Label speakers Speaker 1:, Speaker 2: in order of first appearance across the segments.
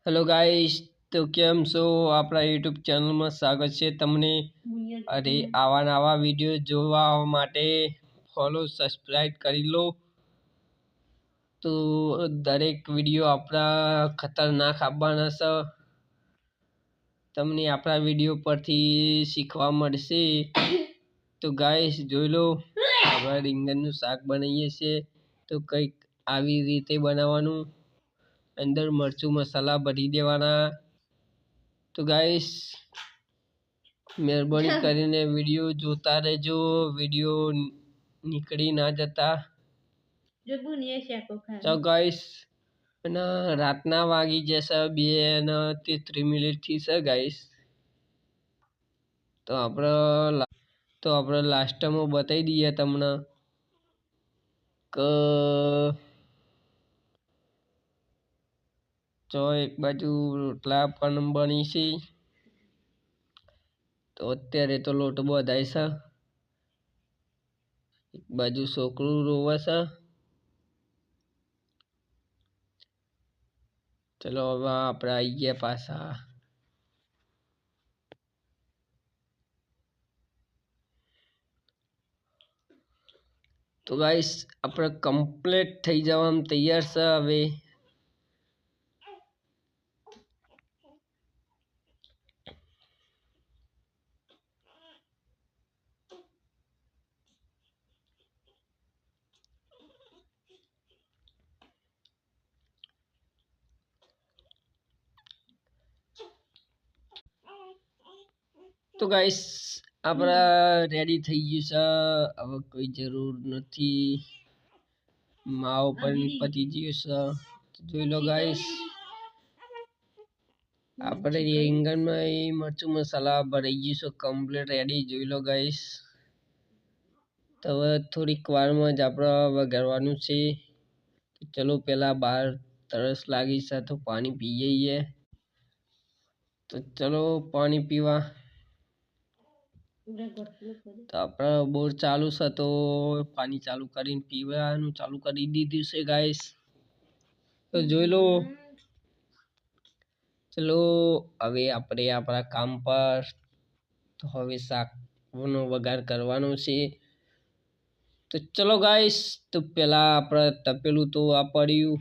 Speaker 1: Hello guys. तो केम छो आपरा यूट्यूब चैनल में स्वागत है तमने। अरे आवा नवा वीडियो जोवा माटे फॉलो सब्सक्राइब करी लो। तो दरेक वीडियो आपरा खतरनाक आपवाना छे। तमने आपरा वीडियो परथी शीखवा मळशे। तो गाइस जोई लो आपरा રીંગણનું શાક बनाવીએ छे। तो કંઈક આવી રીતે બનાવવાનું। अंदर मरचू मसाला भरी देवाना। तो गाइस मेहरबानी करीने वीडियो जोता रहेजो। वीडियो निकली ना जता। तो गाइस रातना वागी जैसा 2:33 थी से गाइस। तो આપણે લાસ્ટમાં બતાવી દઈએ તમને કે જો એક બાજુ રોટલા પણ બની છે। તો અત્યારે તો લોટ બધાય છે। એક બાજુ છોકરું રોવે છે। ચલો હવે આપણે આવી ગયા પાછા। तो गाइस આપણે કમ્પ્લીટ થઈ જવામાં તૈયાર છે હવે। तो गाइस આપણા રેડી થઈ ગયું છે। હવે કોઈ જરૂર નથી। માવો પણ પતી ગયો છે। જોઈ લો ગાइस આપણે રીંગણમાં મરચું મસાલા ભરાઈ ગયું છે કમ્પ્લીટ રેડી। જોઈ લો ગાइस તો હવે થોડીક વારમાં જ આપણે વઘારવાનું છે। ચલો પેલા બહાર તરસ લાગી છે તો પાણી પી લઈએ। તો ચલો પાણી પીવા। तो अपना बोर चालू से तो पानी चालू करीने पीवानुं चालू करी दीधुं छे गाइस। तो जोई लो। चलो हवे आपणे आपणा काम पर। तो हवे शाकनो वघार करवानो छे। तो चलो गाइस तो पेला आपणे तपेलुं तो आ पड्युं।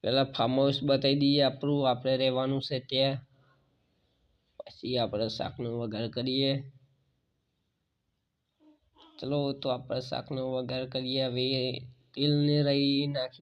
Speaker 1: पेला फार्म हाउस बताई दीए आपणुं आपणे रहेवानुं छे त्यां। पछी आपणे शाकनो वघार करीए। चलो तो आपणे शाकनो वघार करीए। हवे तेल ने राई नाखी